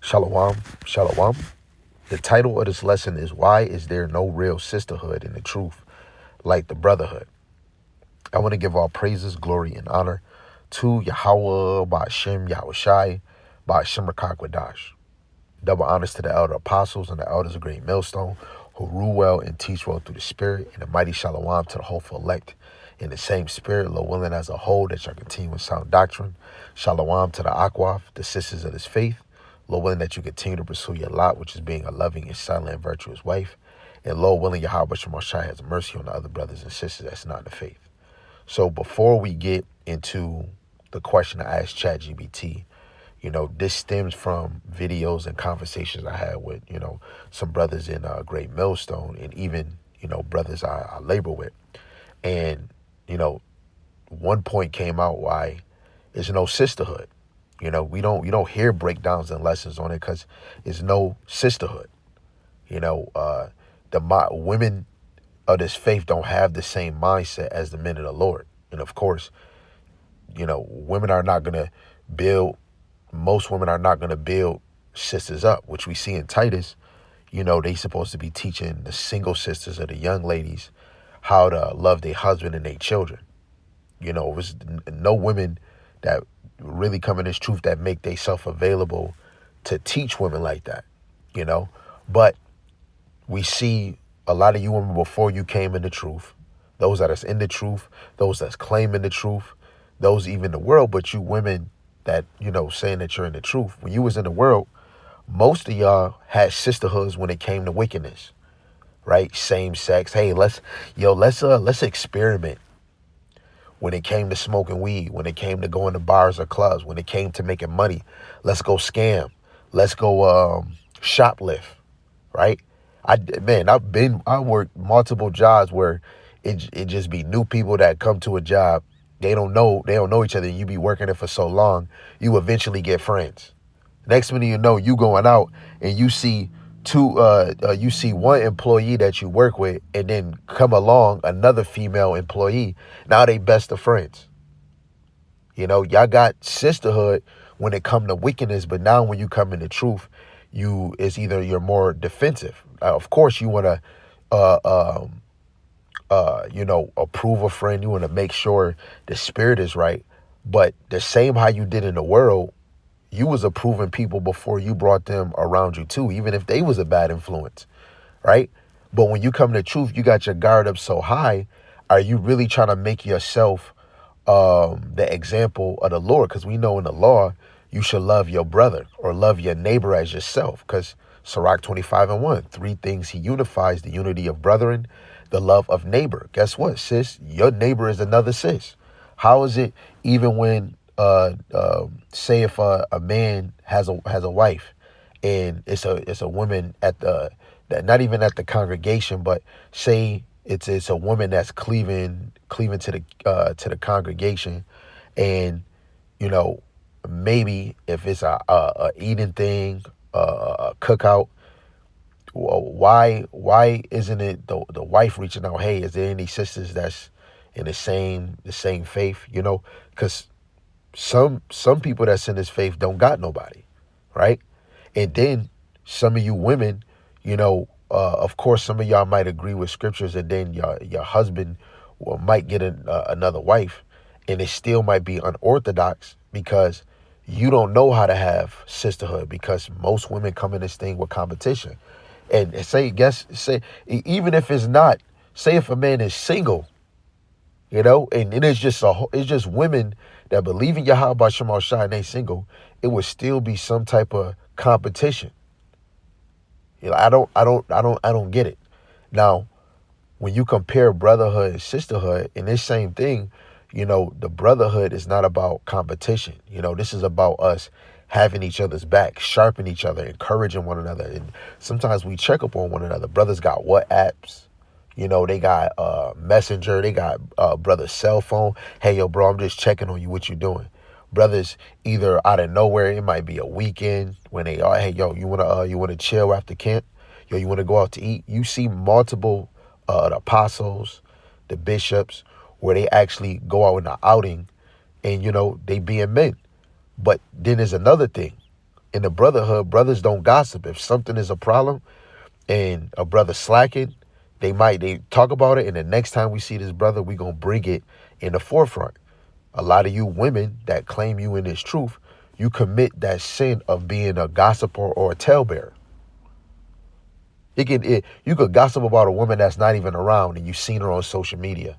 Shalom, shalom. The title of this lesson is Why is there no real sisterhood in the truth like the Brotherhood? I want to give all praises, glory, and honor to Yahweh, Ba'ashem, Yahushai, Ba'ashem Rakakwadash. Double honors to the elder apostles and the elders of Great Millstone who rule well and teach well through the Spirit, and a mighty shalom to the hopeful elect in the same Spirit, Lord willing as a whole, that shall continue in sound doctrine. Shalom to the Akwaf, the sisters of this faith. Lord willing that you continue to pursue your lot, which is being a loving and silent and virtuous wife. And Lord willing, Yahweh Shemashai has mercy on the other brothers and sisters that's not in the faith. So before we get into the question I asked ChatGPT, this stems from videos and conversations I had with, some brothers in Great Millstone, and even, brothers I labor with. And, one point came out why there's no sisterhood. You don't hear breakdowns and lessons on it because there's no sisterhood. The women of this faith don't have the same mindset as the men of the Lord. And of course, women are not going to build, most women are not going to build sisters up, which we see in Titus. They supposed to be teaching the single sisters or the young ladies how to love their husband and their children. It was no women that really come in this truth that make themselves available to teach women like that, But we see a lot of you women before you came in the truth, those that is in the truth, those that's claiming the truth, those even the world, but you women that, saying that you're in the truth. When you was in the world, most of y'all had sisterhoods when it came to wickedness, right? Same sex. Hey, let's experiment. When it came to smoking weed, when it came to going to bars or clubs, when it came to making money, let's go scam. Let's go shoplift, right? I worked multiple jobs where it just be new people that come to a job. They don't know each other. You be working it for so long, you eventually get friends. Next minute you know, you going out and you see you see one employee that you work with, and then come along another female employee. Now they best of friends. Y'all got sisterhood when it come to wickedness, but now when you come into truth, it's either you're more defensive. Of course, you want to, approve a friend. You want to make sure the spirit is right. But the same how you did in the world, you was approving people before you brought them around you too, even if they was a bad influence, right? But when you come to truth, you got your guard up so high. Are you really trying to make yourself the example of the Lord? Because we know in the law, you should love your brother or love your neighbor as yourself. Because Sirach 25:1, 3 things he unifies: the unity of brethren, the love of neighbor. Guess what, sis? Your neighbor is another sis. How is it even when say if a man has a wife, and it's a woman that not even at the congregation, but say it's a woman that's cleaving to the congregation, and maybe if it's a eating thing, a cookout, why isn't it the wife reaching out? Hey, is there any sisters that's in the same faith? Because some people that's in this faith don't got nobody, right? And then some of you women, of course, some of y'all might agree with scriptures, and then your husband might get another wife, and it still might be unorthodox because you don't know how to have sisterhood, because most women come in this thing with competition. And say even if it's not, say if a man is single, and it is it's just women that believe in Yahweh Shema Shai and they single, it would still be some type of competition. I don't get it. Now, when you compare brotherhood and sisterhood in this same thing, the brotherhood is not about competition. This is about us having each other's back, sharpening each other, encouraging one another. And sometimes we check up on one another. Brothers got WhatsApps. They got Messenger. They got brother's cell phone. Hey, yo, bro, I'm just checking on you. What you doing? Brothers, either out of nowhere, it might be a weekend when they are, hey, yo, you wanna chill after camp? Yo, you wanna go out to eat? You see multiple the apostles, the bishops, where they actually go out in an outing, and they being men. But then there's another thing. In the brotherhood, brothers don't gossip. If something is a problem and a brother slacking, they talk about it, and the next time we see this brother, we gonna bring it in the forefront. A lot of you women that claim you in this truth, you commit that sin of being a gossiper or a talebearer. You could gossip about a woman that's not even around and you seen her on social media.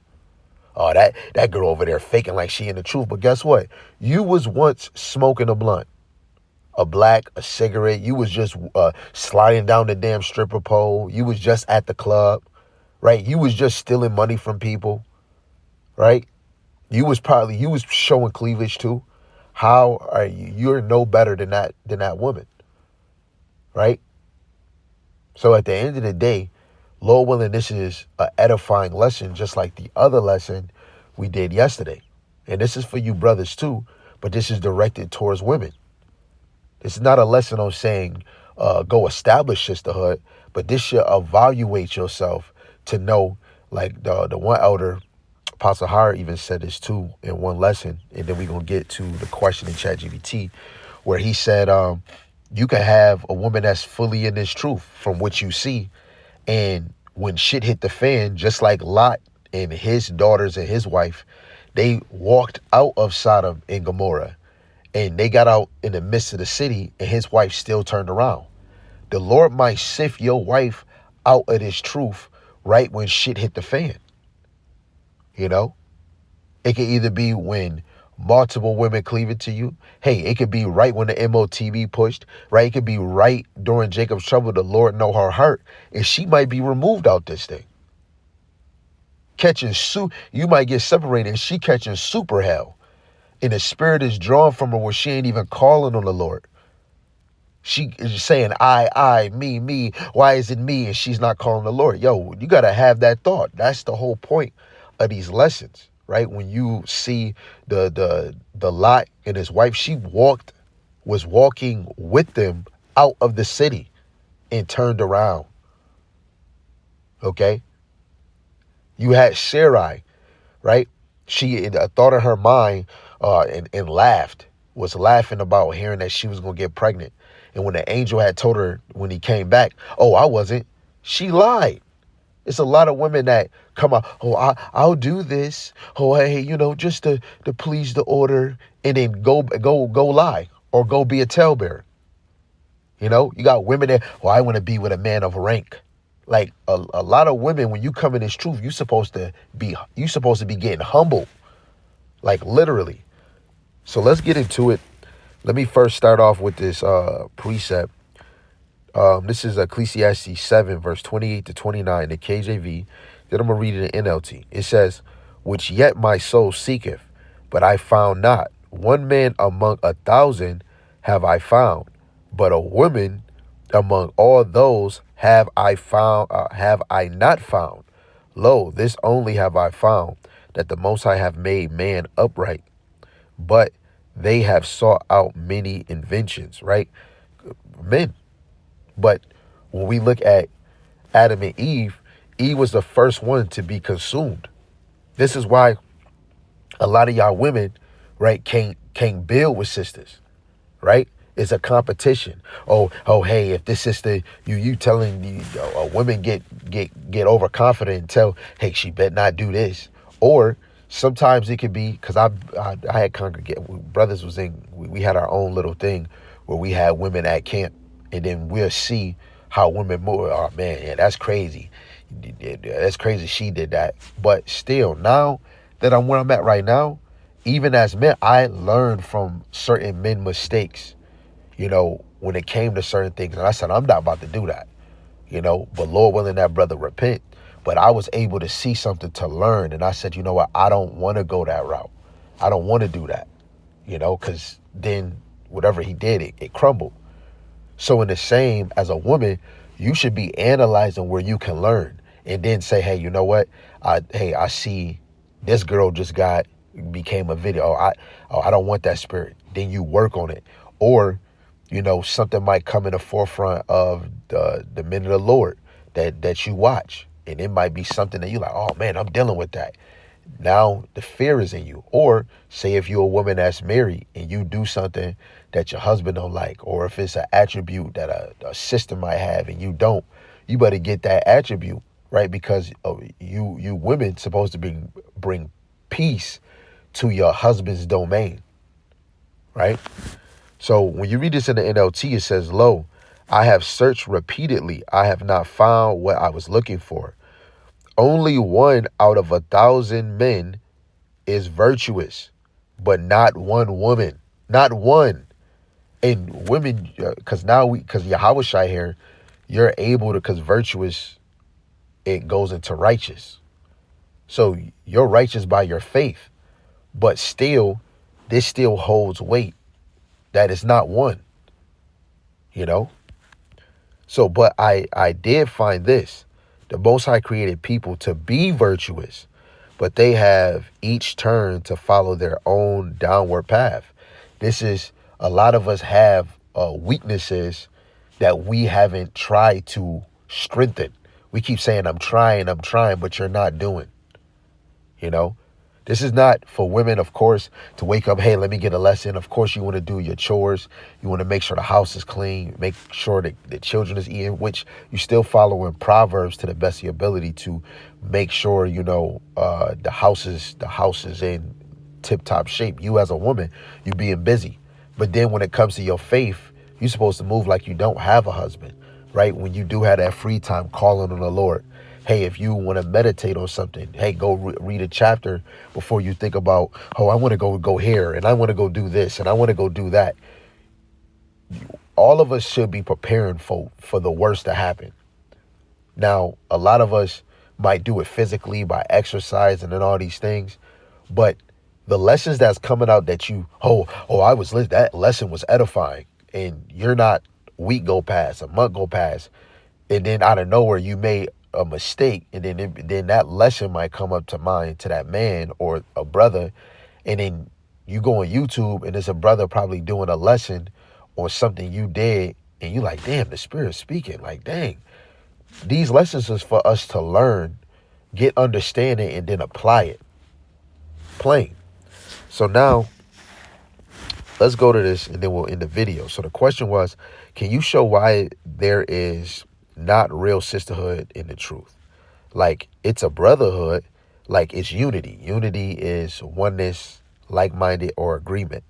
Oh, that girl over there faking like she in the truth. But guess what? You was once smoking a blunt, a black, a cigarette. You was just sliding down the damn stripper pole. You was just at the club, right? You was just stealing money from people, right? You was showing cleavage too. How are you? You're no better than that woman, right? So at the end of the day, Lord willing, this is an edifying lesson, just like the other lesson we did yesterday. And this is for you brothers too, but this is directed towards women. This is not a lesson on saying go establish sisterhood, but this should evaluate yourself to know, like the one elder, Apostle Howard, even said this too in one lesson, and then we're going to get to the question in ChatGPT, where he said you can have a woman that's fully in this truth from what you see, and when shit hit the fan, just like Lot and his daughters and his wife, they walked out of Sodom and Gomorrah, and they got out in the midst of the city, and his wife still turned around. The Lord might sift your wife out of this truth right when shit hit the fan. You know, it could either be when multiple women cleaving to you. Hey, it could be right when the MOTB pushed, right? It could be right during Jacob's trouble. The Lord know her heart, and she might be removed out this thing. You might get separated, and she catching super hell. And the spirit is drawn from her where she ain't even calling on the Lord. She is saying, I, me, why is it me? And she's not calling the Lord. Yo, you got to have that thought. That's the whole point of these lessons, right? When you see the Lot and his wife, she was walking with them out of the city and turned around. Okay? You had Sarai, right? She thought in her mind and was laughing about hearing that she was going to get pregnant. And when the angel had told her when he came back, oh, I wasn't, she lied. It's a lot of women that come out, oh, I'll do this. Oh, hey, just to please the order, and then go lie or go be a talebearer. You got women that, I want to be with a man of rank. Like a lot of women, when you come in this truth, you're supposed to be getting humble, like literally. So let's get into it. Let me first start off with this precept. This is Ecclesiastes 7, verse 28 to 29, the KJV. Then I'm going to read it in NLT. It says, which yet my soul seeketh, but I found not. One man among 1,000 have I found, but a woman among all those have I not found. Lo, this only have I found, that the Most High have made man upright, but they have sought out many inventions, right? Men. But when we look at Adam and Eve was the first one to be consumed. This is why a lot of y'all women, right, can't build with sisters, right? It's a competition. Oh, hey, if this sister, you telling a women get overconfident and tell, hey, she better not do this. Or sometimes it could be, because I had brothers we had our own little thing where we had women at camp, and then we'll see how women move. Oh man, yeah, that's crazy. That's crazy she did that. But still, now that I'm where I'm at right now, even as men, I learned from certain men mistakes, when it came to certain things. And I said, I'm not about to do that, but Lord willing, that brother repent. But I was able to see something to learn. And I said, you know what? I don't want to go that route. I don't want to do that, because then whatever he did, it crumbled. So in the same, as a woman, you should be analyzing where you can learn and then say, hey, you know what? I see this girl just became a video. I don't want that spirit. Then you work on it. Or, something might come in the forefront of the men of the Lord that you watch. And it might be something that you're like, oh man, I'm dealing with that. Now the fear is in you. Or say if you're a woman that's married and you do something that your husband don't like, or if it's an attribute that a sister might have and you don't, you better get that attribute, right? Because you women supposed to bring peace to your husband's domain, right? So when you read this in the NLT, it says, "Lo, I have searched repeatedly. I have not found what I was looking for. Only one out of 1,000 men is virtuous, but not one woman. Not one." And women, because Yahushua here, you're able to, because virtuous, it goes into righteous. So you're righteous by your faith, but still, this still holds weight that is not one, you know? So, but I did find this. The Most High created people to be virtuous, but they have each turned to follow their own downward path. This is, a lot of us have weaknesses that we haven't tried to strengthen. We keep saying, I'm trying, but you're not doing, you know? This is not for women, of course, to wake up, hey, let me get a lesson. Of course, you want to do your chores. You want to make sure the house is clean, make sure that the children is eating, which you still following Proverbs to the best of your ability to make sure, the house is in tip-top shape. You as a woman, you being busy. But then when it comes to your faith, you're supposed to move like you don't have a husband, right? When you do have that free time calling on the Lord. Hey, if you want to meditate on something, hey, go read a chapter before you think about, oh, I want to go here, and I want to go do this, and I want to go do that. All of us should be preparing for the worst to happen. Now, a lot of us might do it physically by exercising and all these things, but the lessons that's coming out that that lesson was edifying, and you're not, week go past, a month go past, and then out of nowhere you made a mistake, and then that lesson might come up to mind to that man or a brother, and then you go on YouTube and there's a brother probably doing a lesson or something you did, and you like, damn, the Spirit's speaking. Like, dang, these lessons is for us to learn, get understanding, and then apply it. Plain. So now let's go to this and then we'll end the video. So the question was, can you show why there is not real sisterhood in the truth? Like, it's a brotherhood, like it's unity. Unity is oneness, like-minded, or agreement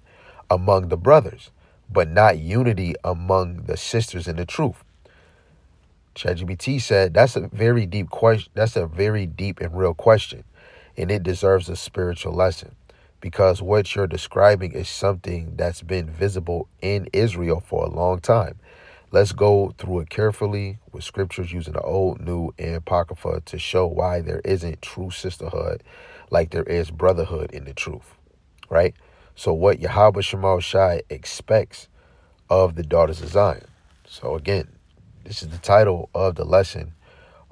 among the brothers, but not unity among the sisters in the truth. ChatGPT said that's a very deep question. That's a very deep and real question, and it deserves a spiritual lesson, because what you're describing is something that's been visible in Israel for a long time. Let's go through it carefully with scriptures using the Old, New, and Apocrypha to show why there isn't true sisterhood like there is brotherhood in the truth, right? So what Yahweh Shema Shai expects of the daughters of Zion. So again, this is the title of the lesson,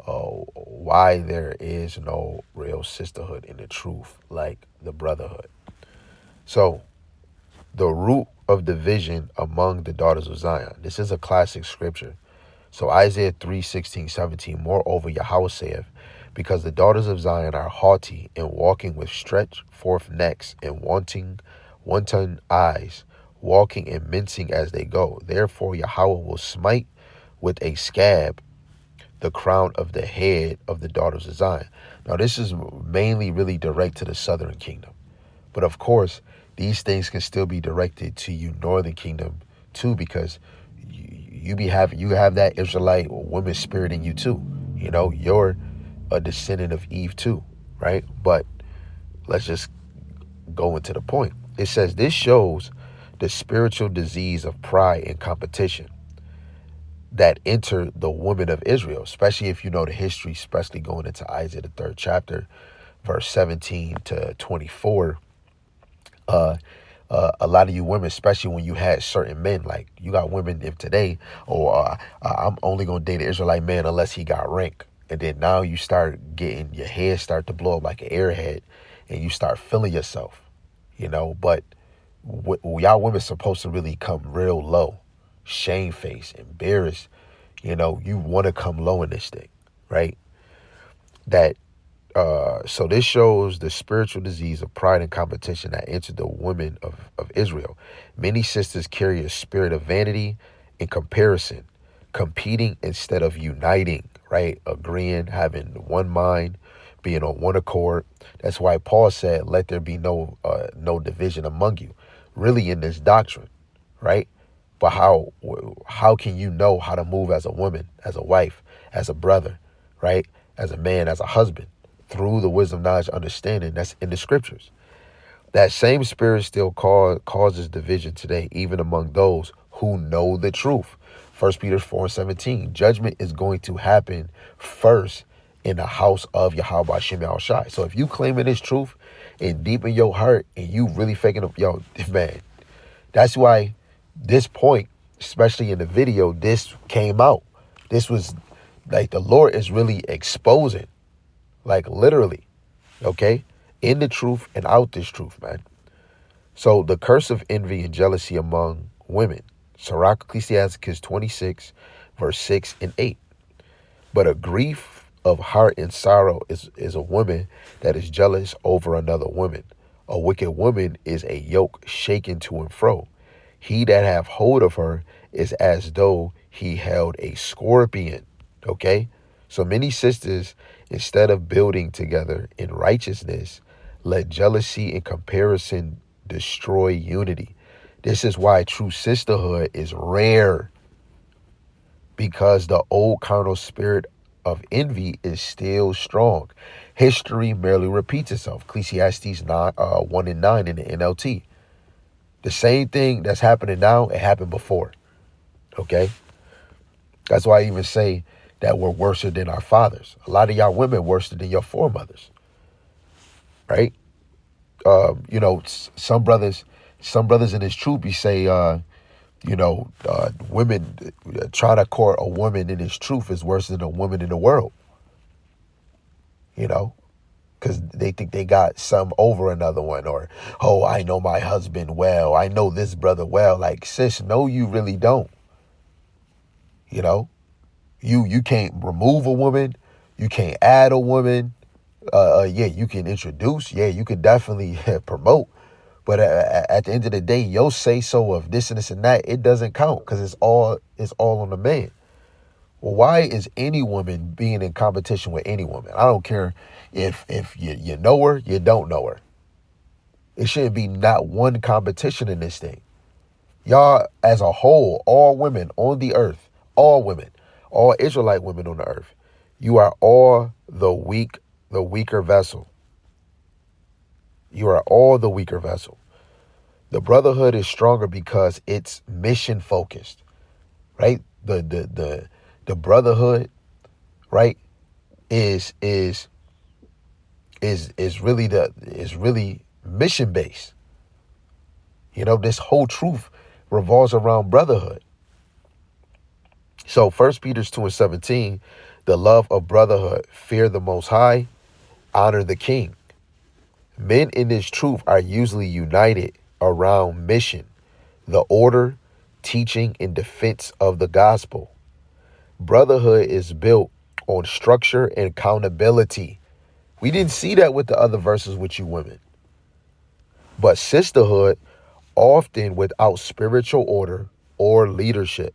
why there is no real sisterhood in the truth like the brotherhood. So the root of division among the daughters of Zion. This is a classic scripture. So Isaiah 3:16-17, moreover, Yahweh saith, because the daughters of Zion are haughty and walking with stretched forth necks and wanton eyes, walking and mincing as they go. Therefore, Yahweh will smite with a scab the crown of the head of the daughters of Zion. Now, this is mainly really direct to the southern kingdom. But of course, these things can still be directed to you, northern kingdom, too, because you have that Israelite woman spirit in you too. You're a descendant of Eve too, right? But let's just go into the point. It says this shows the spiritual disease of pride and competition that entered the women of Israel, especially if you know the history, especially going into Isaiah the 3rd chapter, verse 17 to 24. A lot of you women, especially when you had certain men, like you got women if today, I'm only going to date an Israelite man unless he got rank. And then now you start getting, your head start to blow up like an airhead and you start feeling yourself, but y'all women supposed to really come real low, shamefaced, embarrassed. You want to come low in this thing, right? That So this shows the spiritual disease of pride and competition that entered the women of Israel. Many sisters carry a spirit of vanity and comparison, competing instead of uniting, right? Agreeing, having one mind, being on one accord. That's why Paul said, let there be no division among you, really in this doctrine, right? But how can you know how to move as a woman, as a wife, as a brother, right? As a man, as a husband, through the wisdom, knowledge, understanding that's in the scriptures. That same spirit still causes division today, even among those who know the truth. 1 Peter 4:17, judgment is going to happen first in the house of Yahweh Shem Yahushai. So if you claiming this truth and deep in your heart and you really faking up, yo, man, that's why this point, especially in the video, this came out. This was like the Lord is really exposing, like literally, okay, in the truth and out this truth, man. So the curse of envy and jealousy among women. Sirach Ecclesiasticus 26, verse 6 and 8. But a grief of heart and sorrow is a woman that is jealous over another woman. A wicked woman is a yoke shaken to and fro. He that have hold of her is as though he held a scorpion. Okay? So many sisters, instead of building together in righteousness, let jealousy and comparison destroy unity. This is why true sisterhood is rare, because the old carnal spirit of envy is still strong. History merely repeats itself. Ecclesiastes 1 and 9 in the NLT. The same thing that's happening now, it happened before. Okay? That's why I even say that we're worse than our fathers. A lot of y'all women worse than your foremothers. Right? Some brothers in this troop, be say, women try to court a woman in his truth is worse than a woman in the world. Because they think they got some over another one, or, oh, I know my husband well. I know this brother well. Like, sis, no, you really don't. You can't remove a woman. You can't add a woman. Yeah, you can introduce. Yeah, you can definitely promote. But at the end of the day, your say so of this and this and that, it doesn't count, because it's all on the man. Well, why is any woman being in competition with any woman? I don't care if you know her, you don't know her. It shouldn't be not one competition in this thing. Y'all, as a whole, all women on the earth, all women, all Israelite women on the earth, you are all the weaker vessel. You are all the weaker vessel. The brotherhood is stronger because it's mission focused, right? The brotherhood, right, is really mission based. This whole truth revolves around brotherhood. So 1 Peter 2:17, the love of brotherhood, fear the Most High, honor the King. Men in this truth are usually united around mission, the order, teaching, and defense of the gospel. Brotherhood is built on structure and accountability. We didn't see that with the other verses with you women. But sisterhood, often without spiritual order or leadership,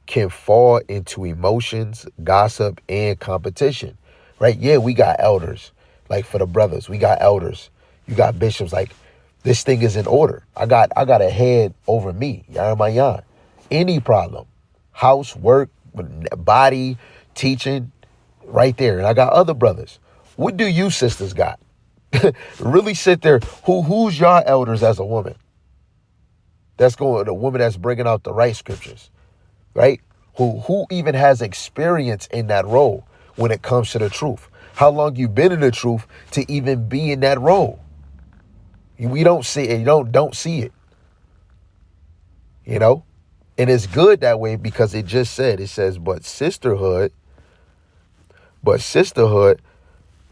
can fall into emotions, gossip, and competition, right? Yeah, we got elders. Like for the brothers, we got elders. You got bishops. Like, this thing is in order. I got a head over me. Yaramayan. Any problem, house, work, body, teaching, right there. And I got other brothers. What do you sisters got? Really sit there. Who's your elders as a woman? That's the woman that's bringing out the right scriptures, right? Who even has experience in that role when it comes to the truth? How long you been in the truth to even be in that role? We don't see it. You don't see it. And it's good that way, because it says, but sisterhood,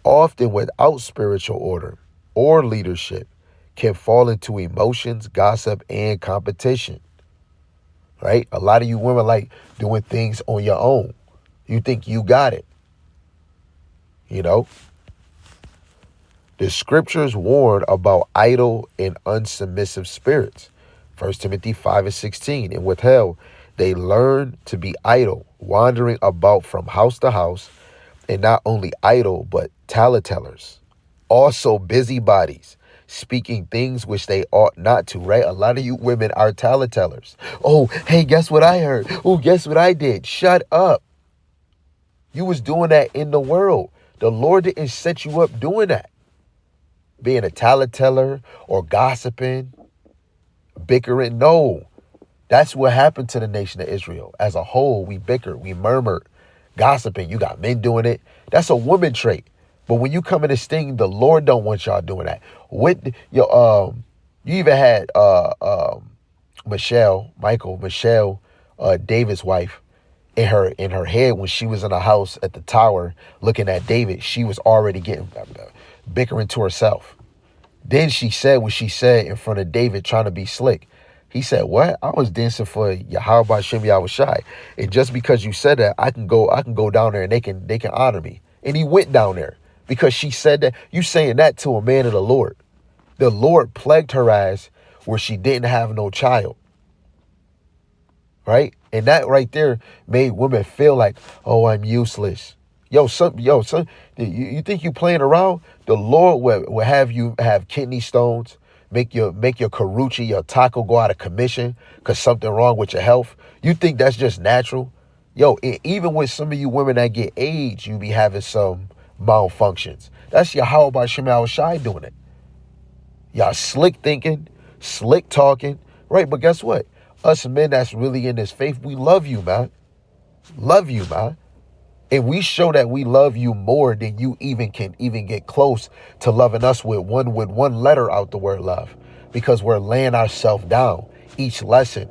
often without spiritual order or leadership, can fall into emotions, gossip, and competition. Right? A lot of you women like doing things on your own. You think you got it. The scriptures warn about idle and unsubmissive spirits. 1 Timothy 5:16. And with hell, they learn to be idle, wandering about from house to house, and not only idle, but tattletellers. Also busybodies, speaking things which they ought not to, right? A lot of you women are tattletellers. Oh, hey, guess what I heard? Oh, guess what I did? Shut up. You was doing that in the world. The Lord didn't set you up doing that. Being a tattleteller or gossiping, bickering. No, that's what happened to the nation of Israel. As a whole, we bickered, we murmured, gossiping. You got men doing it. That's a woman trait. But when you come in this thing, the Lord don't want y'all doing that. With your you even had Michelle, David's wife, in her head when she was in a house at the tower looking at David, she was already getting bickering to herself. Then she said what she said in front of David, trying to be slick. He said, "What? I was dancing for Yahweh Shem Yahushai, and just because you said that, I can go down there and they can honor me." And he went down there because she said that. You saying that to a man of the Lord? The Lord plagued her ass where she didn't have no child. Right? And that right there made women feel like, oh, I'm useless. Son, you think you playing around? The Lord will have you have kidney stones, make your Karuchi, your taco go out of commission because something wrong with your health. You think that's just natural? Even with some of you women that get AIDS, you be having some malfunctions. That's your how about Shemal Shai doing it. Y'all slick thinking, slick talking, right? But guess what? Us men that's really in this faith, we love you, man. Love you, man. And we show that we love you more than you even can get close to loving us with one letter out the word love. Because we're laying ourselves down. Each lesson,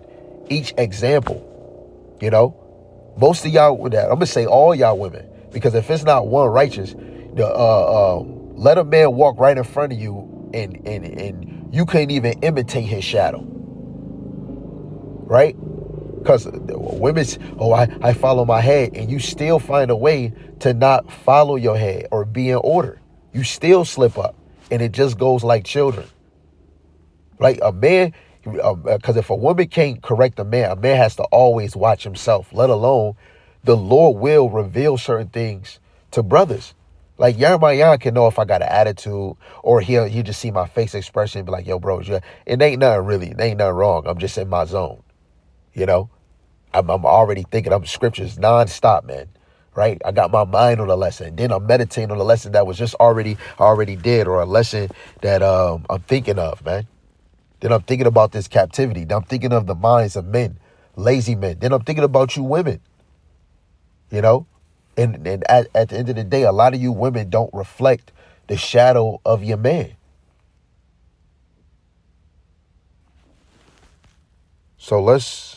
each example, Most of y'all, I'm going to say all y'all women. Because if it's not one righteous, let a man walk right in front of you and you can't even imitate his shadow. Right? Because women's, I follow my head, and you still find a way to not follow your head or be in order. You still slip up, and it just goes like children. Like a man, because if a woman can't correct a man has to always watch himself, let alone the Lord will reveal certain things to brothers. Like Jeremiah can know if I got an attitude, or he'll just see my face expression and be like, yo, bro, it ain't nothing wrong. I'm just in my zone. I'm already thinking. I'm scriptures nonstop, man. Right? I got my mind on a lesson. Then I'm meditating on a lesson that was just already did, or a lesson that I'm thinking of, man. Then I'm thinking about this captivity. Then I'm thinking of the minds of men, lazy men. Then I'm thinking about you women. And at the end of the day, a lot of you women don't reflect the shadow of your man. So let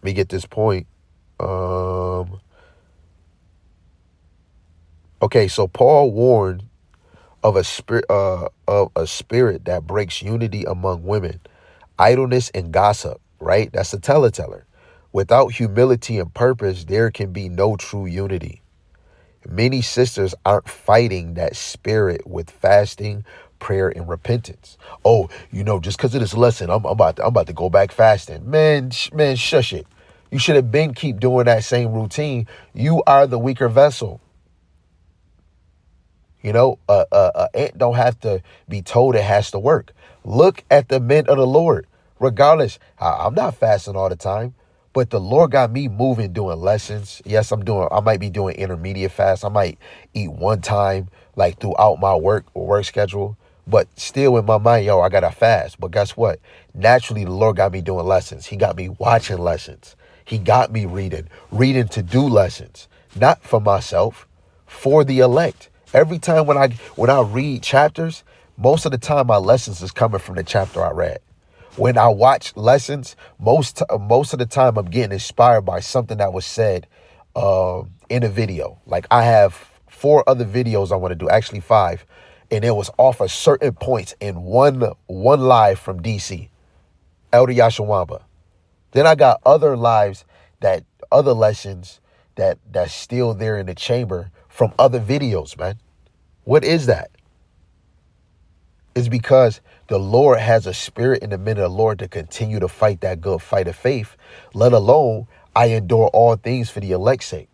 me get this point. Okay, so Paul warned of a spirit that breaks unity among women, idleness and gossip, right? That's a teller. Without humility and purpose, there can be no true unity. Many sisters aren't fighting that spirit with fasting, prayer, and repentance. Oh, just because of this lesson, I'm about to go back fasting. Man, shush it. You should have been keep doing that same routine. You are the weaker vessel. Ant don't have to be told it has to work. Look at the men of the Lord. Regardless, I'm not fasting all the time, but the Lord got me moving, doing lessons. Yes, I might be doing intermediate fast. I might eat one time, like throughout my work schedule, but still in my mind, I got to fast. But guess what? Naturally, the Lord got me doing lessons. He got me watching lessons. He got me reading to do lessons, not for myself, for the elect. Every time when I read chapters, most of the time my lessons is coming from the chapter I read. When I watch lessons, most of the time I'm getting inspired by something that was said in a video. Like I have 4 other videos I want to do, actually 5, and it was off of certain points in one live from DC, Elder Yashawamba. Then I got other lives other lessons that's still there in the chamber from other videos, man. What is that? It's because the Lord has a spirit in the men of the Lord to continue to fight that good fight of faith, let alone I endure all things for the elect's sake.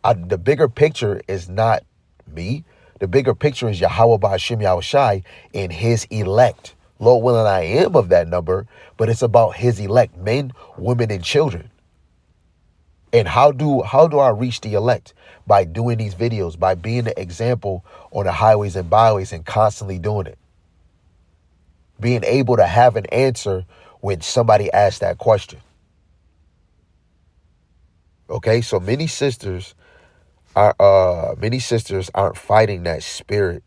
The bigger picture is not me. The bigger picture is Yahweh Ba'Shem Yahushai and his elect. Lord willing, I am of that number, but it's about his elect, men, women, and children. And how do I reach the elect? By doing these videos, by being the example on the highways and byways and constantly doing it. Being able to have an answer when somebody asks that question. Okay, so many sisters aren't fighting that spirit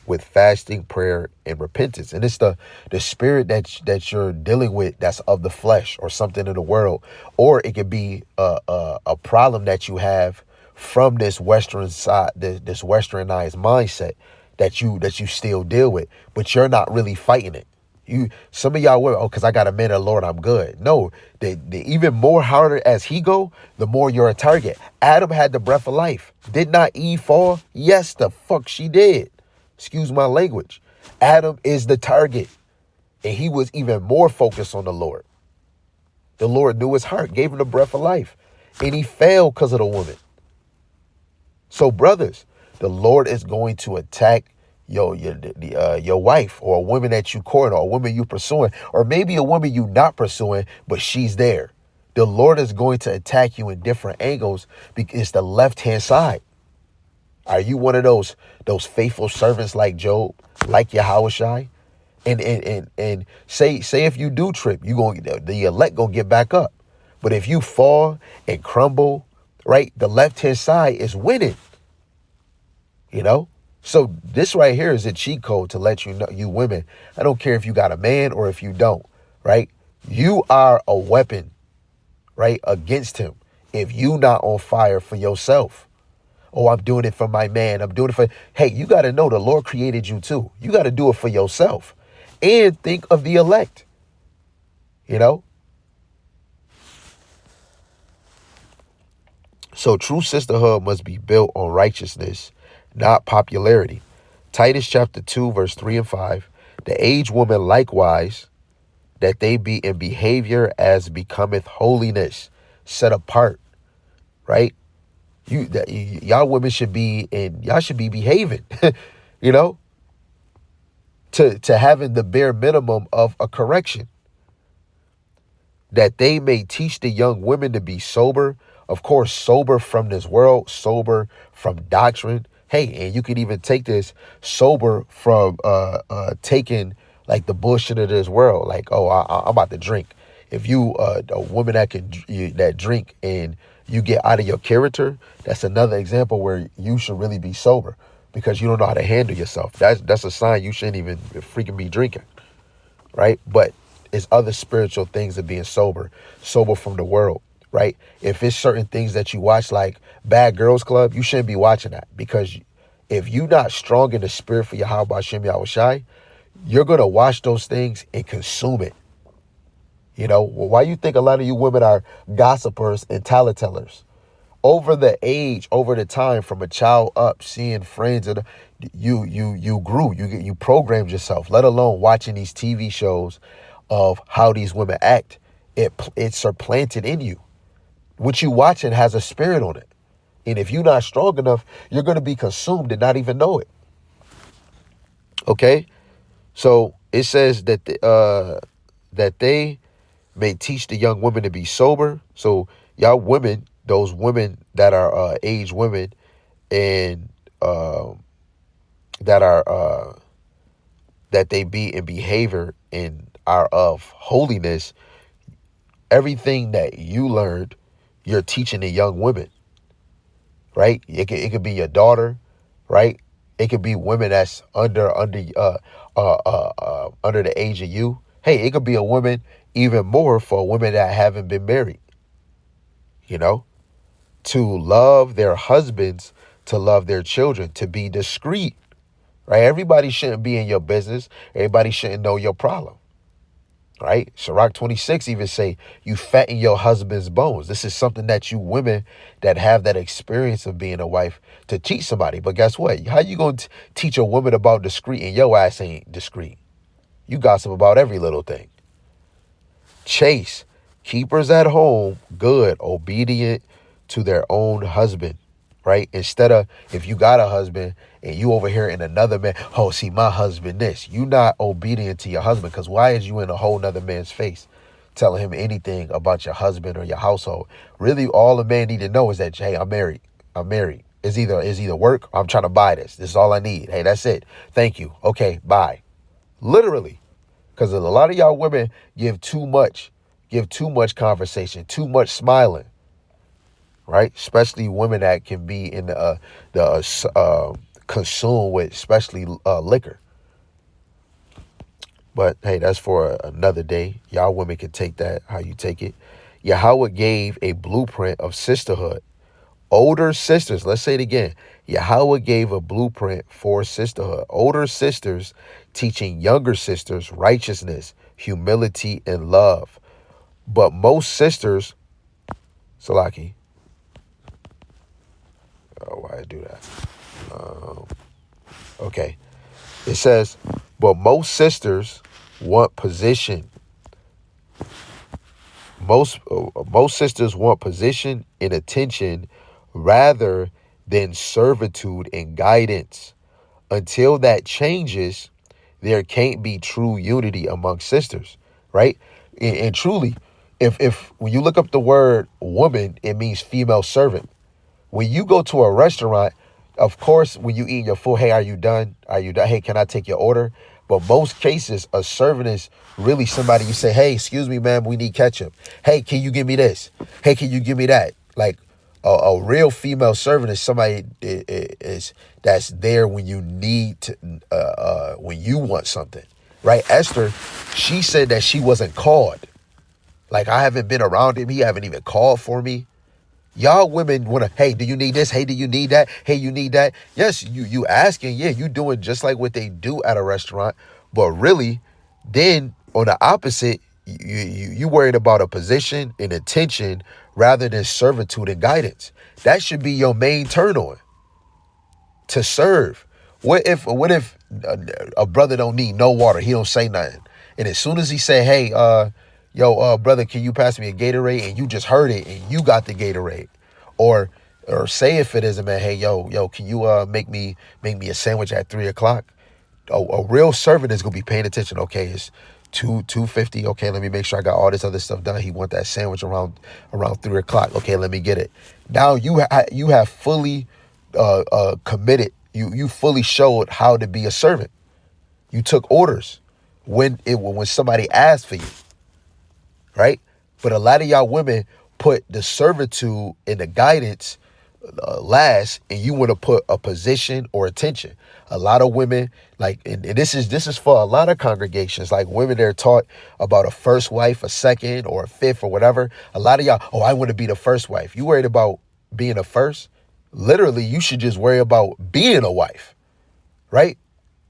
with fasting, prayer, and repentance. And it's the spirit that you're dealing with that's of the flesh or something in the world. Or it could be a problem that you have from this Western side, this Westernized mindset that you still deal with, but you're not really fighting it. Some of y'all were, because I got a man of the Lord, I'm good. No, the even more harder as he go, the more you're a target. Adam had the breath of life. Did not Eve fall? Yes, the fuck she did. Excuse my language. Adam is the target. And he was even more focused on the Lord. The Lord knew his heart, gave him the breath of life. And he failed because of the woman. So brothers, the Lord is going to attack your wife, or a woman that you court, or a woman you pursuing, or maybe a woman you not pursuing, but she's there. The Lord is going to attack you in different angles because it's the left-hand side. Are you one of those faithful servants like Job, like Yahushai? And say if you do trip, the elect gonna get back up. But if you fall and crumble, right, the left-hand side is winning. You know? So this right here is a cheat code to let you know, you women, I don't care if you got a man or if you don't, right? You are a weapon, right, against him if you not on fire for yourself. Oh, I'm doing it for my man. I'm doing it for... Hey, you got to know the Lord created you too. You got to do it for yourself. And think of the elect. You know? So true sisterhood must be built on righteousness, not popularity. Titus chapter 2, verse 3 and 5. The aged woman likewise, that they be in behavior as becometh holiness, set apart, right? Y'all women should be y'all should be behaving, you know, to having the bare minimum of a correction, that they may teach the young women to be sober. Of course, sober from this world, sober from doctrine. Hey, and you can even take this sober from taking like the bullshit of this world. Like, oh, I'm about to drink. If you a woman that drink and you get out of your character, that's another example where you should really be sober because you don't know how to handle yourself. That's a sign you shouldn't even freaking be drinking, right? But it's other spiritual things of being sober from the world, right? If it's certain things that you watch, like Bad Girls Club, you shouldn't be watching that, because if you're not strong in the spirit for Yahweh Hashem Yahushai, you're going to watch those things and consume it. You know, why you think a lot of you women are gossipers and tattletellers? Over the time from a child up, seeing friends, and you grew, you programmed yourself, let alone watching these TV shows of how these women act. It's supplanted in you. What you watching has a spirit on it. And if you're not strong enough, you're going to be consumed and not even know it. Okay? So it says that that they may teach the young women to be sober. So y'all women, those women that are aged women and that are that they be in behavior and are of holiness, everything that you learned, you're teaching the young women, right? It could be your daughter, right? It could be women that's under the age of you. Hey, it could be a woman, even more for women that haven't been married, you know, to love their husbands, to love their children, to be discreet, right? Everybody shouldn't be in your business. Everybody shouldn't know your problem. right? Sirach 26 even say, you fatten your husband's bones. This is something that you women that have that experience of being a wife to teach somebody. But guess what? How you going to teach a woman about discreet and your ass ain't discreet? You gossip about every little thing. Chase, keepers at home, good, obedient to their own husband, right? Instead of, if you got a husband and you over here in another man, oh, see, my husband this. You not obedient to your husband, because why is you in a whole nother man's face telling him anything about your husband or your household? Really, all a man need to know is that, hey, I'm married. I'm married. It's either work or I'm trying to buy this. This is all I need. Hey, that's it. Thank you. Okay, bye. Literally. Because a lot of y'all women give too much conversation, too much smiling, right? Especially women that can be in the consumed with, especially liquor. But hey, that's for another day. Y'all women can take that how you take it. Yahweh gave a blueprint of sisterhood. Older sisters, let's say it again. Yahweh gave a blueprint for sisterhood. Older sisters teaching younger sisters righteousness, humility, and love. But most sisters, Salaki, why I do that? Okay. It says, but most sisters want position. Most sisters want position and attention rather than servitude and guidance. Until that changes, there can't be true unity among sisters, right? And truly, if when you look up the word woman, it means female servant. When you go to a restaurant, of course, when you eat your food, hey, are you done? Are you done? Hey, can I take your order? But most cases, a servant is really somebody you say, hey, excuse me, ma'am, we need ketchup. Hey, can you give me this? Hey, can you give me that? Like a real female servant is somebody is that's there when you need to, when you want something, right? Esther, she said that she wasn't called. Like, I haven't been around him. He haven't even called for me. Y'all women want to, hey, do you need this? Hey, do you need that? Hey, you need that? Yes, you asking. Yeah, you doing just like what they do at a restaurant. But really, then on the opposite, you worried about a position and attention rather than servitude and guidance. That should be your main turn on, to serve. What if a brother don't need no water? He don't say nothing. And as soon as he say, hey, brother, can you pass me a Gatorade? And you just heard it and you got the Gatorade. Or say if it is a man, hey, can you make me a sandwich at 3:00? A real servant is gonna be paying attention. Okay, it's 2:50. Okay, let me make sure I got all this other stuff done. He want that sandwich around 3:00. Okay, let me get it. Now you have fully committed. You fully showed how to be a servant. You took orders when somebody asked for you, right? But a lot of y'all women put the servitude and the guidance last, and you want to put a position or attention. A lot of women, like, and this is for a lot of congregations, like women, they're taught about a first wife, a second, or a fifth, or whatever. A lot of y'all, oh, I want to be the first wife. You worried about being a first? Literally, you should just worry about being a wife, right?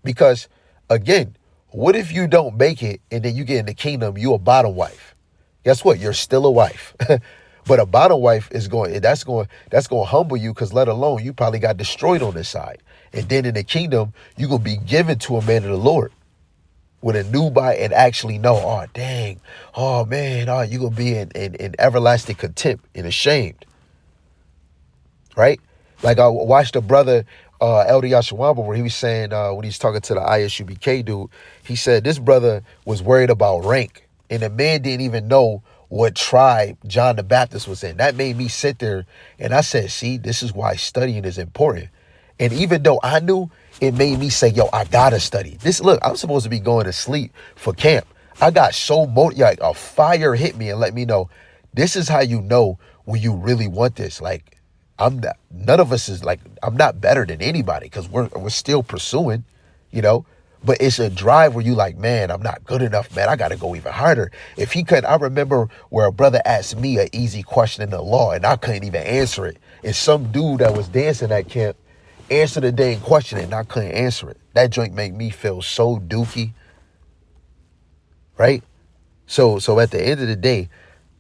Because again, what if you don't make it and then you get in the kingdom, you a bottom wife? Guess what? You're still a wife. But a bottom wife is that's going to humble you, because let alone you probably got destroyed on this side. And then in the kingdom, you're going to be given to a man of the Lord with a new body and actually know, oh, dang, oh, man, oh, you're going to be in everlasting contempt and ashamed, right? Like I watched a brother, Elder Yashawamba, where he was saying, when he's talking to the ISUBK dude, he said this brother was worried about rank, and the man didn't even know what tribe John the Baptist was in. That made me sit there and I said, see, this is why studying is important. And even though I knew, it made me say, yo, I gotta study this. Look, I'm supposed to be going to sleep for camp. I got so like a fire hit me and let me know, this is how you know when you really want this. Like, none of us is like, I'm not better than anybody, because we're still pursuing, but it's a drive where you like, man, I'm not good enough, man. I got to go even harder. If he couldn't, I remember where a brother asked me an easy question in the law and I couldn't even answer it. And some dude that was dancing at camp answered the dang question and I couldn't answer it. That joint made me feel so dookie, right? So at the end of the day,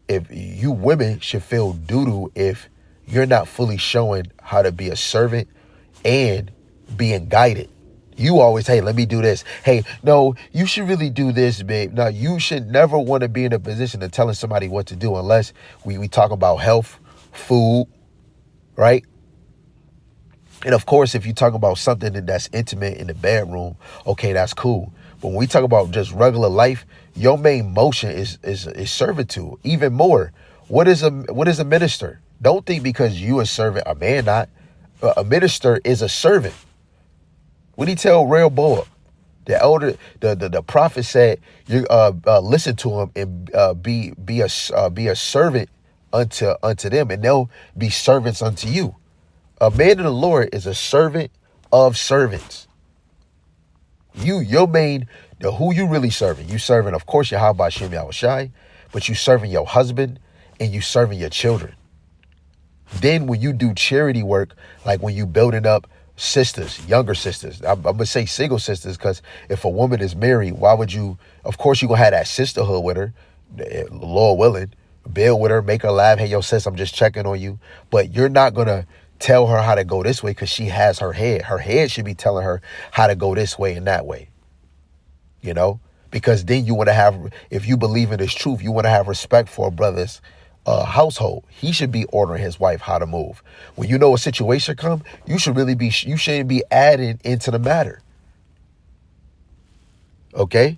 if you women should feel doo-doo if you're not fully showing how to be a servant and being guided. You always, hey, let me do this. Hey, no, you should really do this, babe. Now, you should never want to be in a position of telling somebody what to do unless we talk about health, food, right? And of course, if you talk about something that's intimate in the bedroom, okay, that's cool. But when we talk about just regular life, your main motion is servitude. Even more, what is a minister? Don't think because you a servant, a man not. A minister is a servant. What did he tell Rehoboam? The elder, the prophet said, "You listen to him and be a servant unto them, and they'll be servants unto you." A man of the Lord is a servant of servants. Your main, who you really serving? You serving, of course, Yahweh Shem Yahushai, but you serving your husband and you serving your children. Then when you do charity work, like when you building up sisters, younger sisters, I'm going to say single sisters, because if a woman is married, why would you, of course you're going to have that sisterhood with her, Lord willing, build with her, make her laugh. Hey, yo, sis, I'm just checking on you. But you're not going to tell her how to go this way because she has her head. Her head should be telling her how to go this way and that way, you know, because then you want to have, if you believe in this truth, you want to have respect for a brother's household. He should be ordering his wife how to move. When you know a situation come, you shouldn't be adding into the matter. Okay?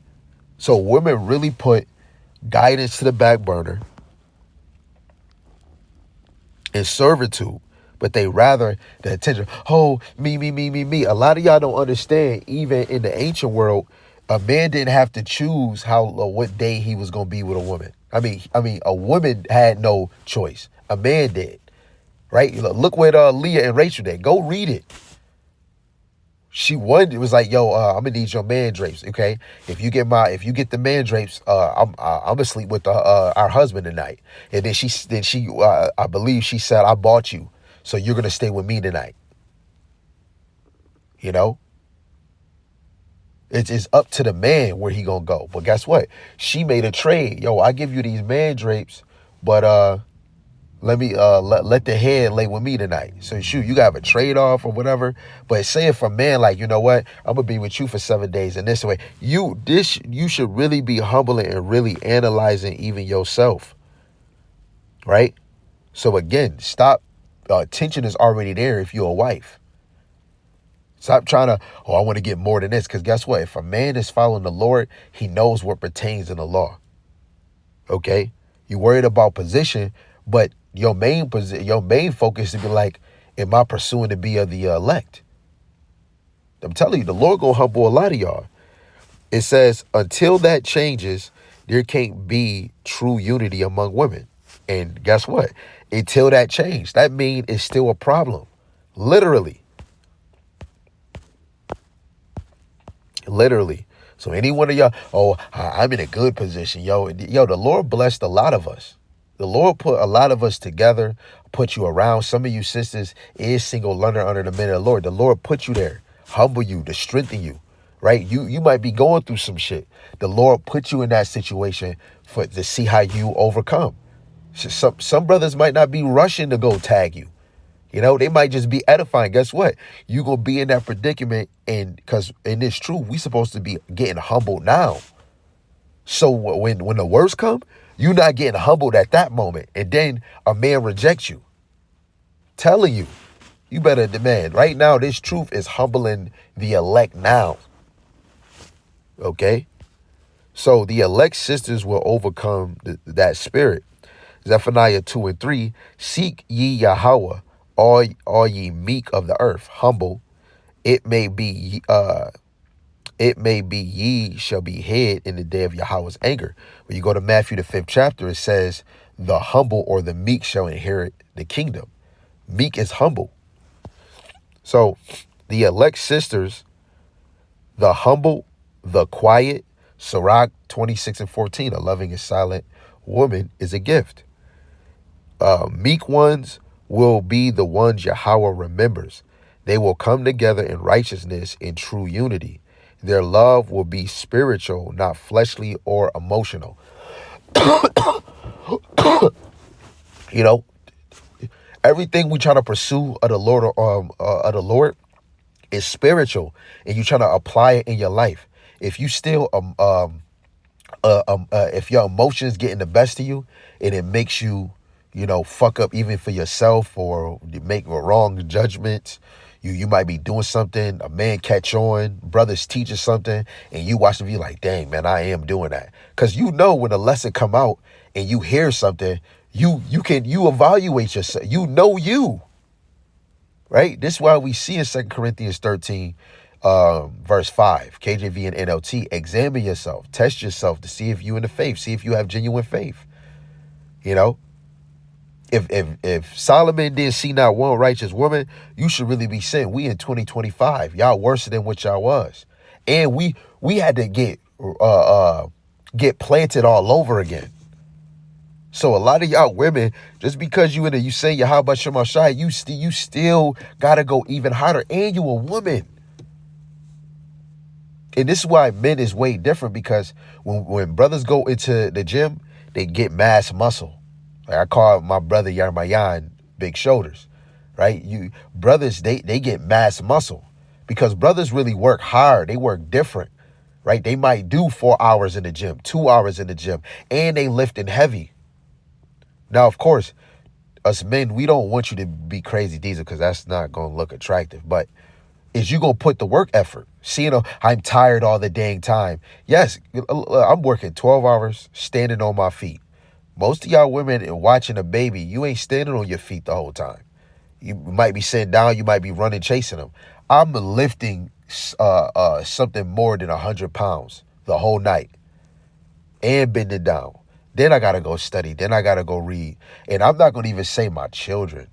So women really put guidance to the back burner and servitude, but they rather the attention. Oh, me. A lot of y'all don't understand, even in the ancient world, a man didn't have to choose what day he was going to be with a woman. I mean, a woman had no choice. A man did, right? Look what Leah and Rachel did. Go read it. It was like, yo, I'm gonna need your man drapes, okay? If you get the man drapes, I'm gonna sleep with our husband tonight. And then she, I believe she said, I bought you, so you're gonna stay with me tonight. You know, it's up to the man where he gonna go. But guess what? She made a trade. Yo, I give you these man drapes, but let me let the head lay with me tonight. So shoot, you got a trade-off or whatever. But say if a man like, you know what, I'm gonna be with you for 7 days and this way. You should really be humbling and really analyzing even yourself. Right? So again, stop. Tension is already there if you're a wife. Stop trying to, I want to get more than this. Because guess what? If a man is following the Lord, he knows what pertains in the law. Okay? You worried about position, but your main focus to be like, am I pursuing to be of the elect? I'm telling you, the Lord gonna humble a lot of y'all. It says, until that changes, there can't be true unity among women. And guess what? Until that change, that means it's still a problem. Literally. So any one of y'all, I'm in a good position. Yo, the Lord blessed a lot of us. The Lord put a lot of us together, put you around. Some of you sisters is single, learner under the men of the Lord. The Lord put you there, humble you, to strengthen you, right? You might be going through some shit. The Lord put you in that situation to see how you overcome. Some brothers might not be rushing to go tag you. You know, they might just be edifying. Guess what? You're going to be in that predicament, and because in this truth, we supposed to be getting humbled now. So when the worst come, you're not getting humbled at that moment. And then a man rejects you. Telling you, you better demand. Right now, this truth is humbling the elect now. Okay? So the elect sisters will overcome that spirit. Zephaniah 2:3, seek ye Yahweh, all ye meek of the earth, humble. It may be ye shall be hid in the day of Yahweh's anger. When you go to Matthew the 5th chapter, it says the humble or the meek shall inherit the kingdom. Meek is humble. So the elect sisters, the humble, the quiet, Sirach 26:14, a loving and silent woman is a gift. Meek ones will be the ones Yahweh remembers. They will come together in righteousness in true unity. Their love will be spiritual, not fleshly or emotional. You know, everything we try to pursue of the Lord is spiritual, and you try to apply it in your life. If you still if your emotions getting the best of you, and it makes you, fuck up even for yourself, or you make wrong judgments. You might be doing something, a man catch on, brothers teaching something, and you watch the video like, dang man, I am doing that. Cause when a lesson come out and you hear something, you evaluate yourself. You, right? This is why we see in 2 Corinthians 13, verse 5, KJV and NLT, examine yourself, test yourself to see if you in the faith, see if you have genuine faith. You know, if Solomon didn't see not one righteous woman, you should really be saying we in 2025, y'all worse than what y'all was. And we had to get planted all over again. So a lot of y'all women, just because you say your how about Shema Shai, you still gotta go even harder, and you a woman. And this is why men is way different, because when brothers go into the gym, they get mass muscle. Like I call my brother Yarmayan big shoulders, right? You brothers, they get mass muscle because brothers really work hard. They work different, right? They might do 4 hours in the gym, 2 hours in the gym, and they lifting heavy. Now, of course, us men, we don't want you to be crazy diesel, because that's not going to look attractive. But is you going to put the work effort? See, I'm tired all the dang time. Yes, I'm working 12 hours standing on my feet. Most of y'all women watching a baby, you ain't standing on your feet the whole time. You might be sitting down, you might be running, chasing them. I'm lifting something more than 100 pounds the whole night and bending down. Then I got to go study. Then I got to go read. And I'm not going to even say my children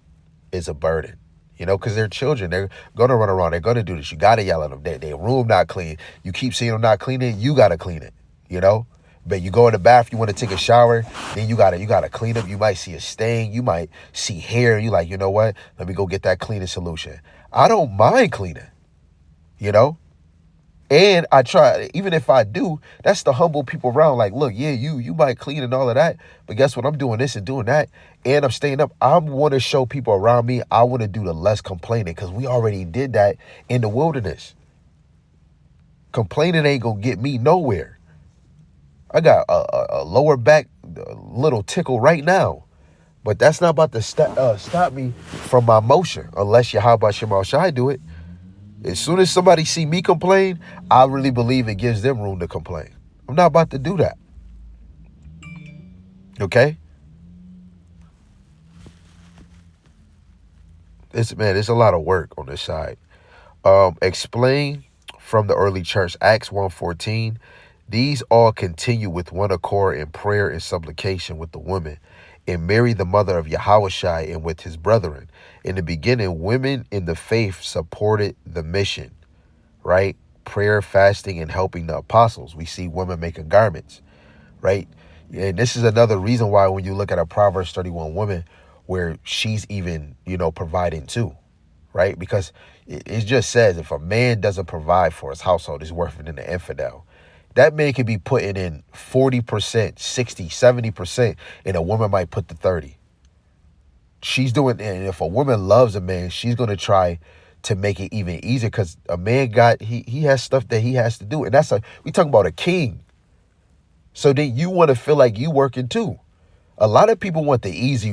is a burden, because they're children. They're going to run around. They're going to do this. You got to yell at them. Their room not clean. You keep seeing them not cleaning. You got to clean it, But you go in the bath, you want to take a shower, then you gotta clean up. You might see a stain. You might see hair. You like, you know what? Let me go get that cleaning solution. I don't mind cleaning, And I try, even if I do, that's the humble people around. Like, look, yeah, you might clean and all of that, but guess what? I'm doing this and doing that, and I'm staying up. I want to show people around me, I want to do the less complaining, because we already did that in the wilderness. Complaining ain't going to get me nowhere. I got a lower back little tickle right now, but that's not about to stop me from my motion, unless you, how about Shema Shai do it? As soon as somebody see me complain, I really believe it gives them room to complain. I'm not about to do that. Okay? It's a lot of work on this side. Explain from the early church, Acts 1:14. These all continue with one accord in prayer and supplication with the women, and Mary, the mother of Yahushua, and with his brethren. In the beginning, women in the faith supported the mission, right? Prayer, fasting, and helping the apostles. We see women making garments, right? And this is another reason why when you look at a Proverbs 31 woman, where she's even, providing too, right? Because it just says if a man doesn't provide for his household, he's worse than an infidel. That man could be putting in 40%, 60, 70%, and a woman might put the 30. She's doing, and if a woman loves a man, she's going to try to make it even easier, because a man he has stuff that he has to do. And we talking about a king. So then you want to feel like you working too. A lot of people want the easy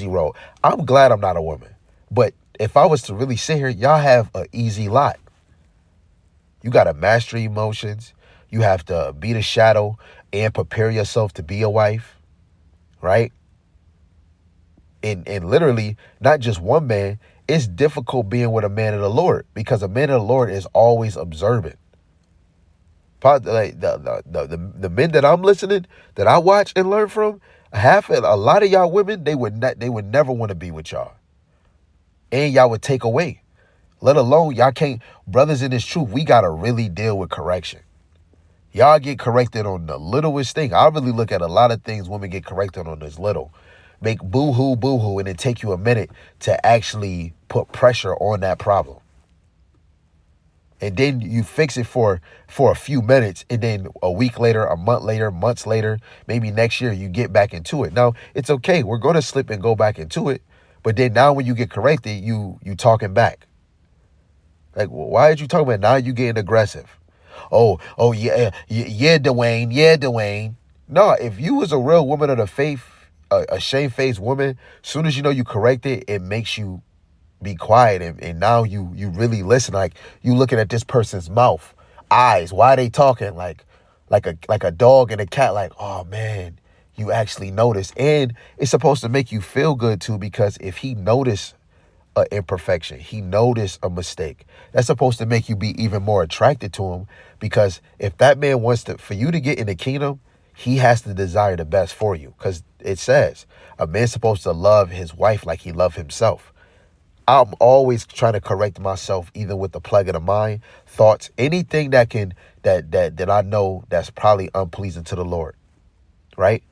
road. I'm glad I'm not a woman. But if I was to really sit here, y'all have an easy lot. You got to master emotions. You have to be the shadow and prepare yourself to be a wife, right? And literally, not just one man, it's difficult being with a man of the Lord, because a man of the Lord is always observant. Like the men that I'm listening, that I watch and learn from, a lot of y'all women, they would never want to be with y'all. And y'all would take away. Let alone, y'all can't, brothers in this truth, we got to really deal with correction. Y'all get corrected on the littlest thing. I really look at a lot of things women get corrected on this little. Make boo-hoo, and it take you a minute to actually put pressure on that problem. And then you fix it for a few minutes, and then a week later, a month later, months later, maybe next year, you get back into it. Now, it's okay. We're going to slip and go back into it. But then now when you get corrected, you talking back. Like, why did you talking about? Now you getting aggressive. Oh yeah, yeah, Dwayne, yeah, Dwayne. No, if you was a real woman of the faith, a shamefaced woman, soon as you know you correct it, it makes you be quiet, and now you really listen. Like, you looking at this person's mouth, eyes. Why are they talking? Like a dog and a cat. Like, oh man, you actually notice, and it's supposed to make you feel good too, because if he noticed an imperfection, he noticed a mistake, that's supposed to make you be even more attracted to him. Because if that man wants to, for you to get in the kingdom, he has to desire the best for you. Because it says a man's supposed to love his wife like he loved himself. I'm always trying to correct myself, either with the plague of the mind, thoughts, anything that can that I know that's probably unpleasing to the Lord. Right?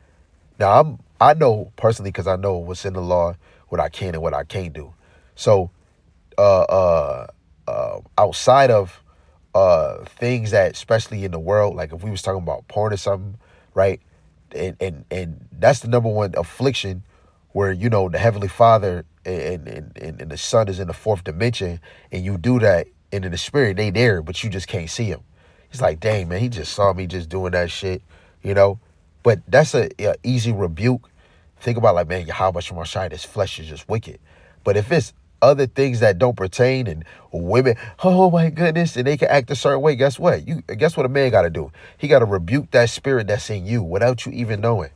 Now I know personally, because I know what's in the law, what I can and what I can't do. So outside of things that, especially in the world, like if we was talking about porn or something, right? And that's the number one affliction, where, you know, the Heavenly Father and the Son is in the fourth dimension, and you do that, and in the spirit they there, but you just can't see him. It's like, dang man, he just saw me just doing that shit, you know. But that's a easy rebuke. Think about, like, man, how much more shy, this flesh is just wicked. But if it's other things that don't pertain, and women, oh my goodness, and they can act a certain way, guess what? Guess what a man got to do? He got to rebuke that spirit that's in you without you even knowing,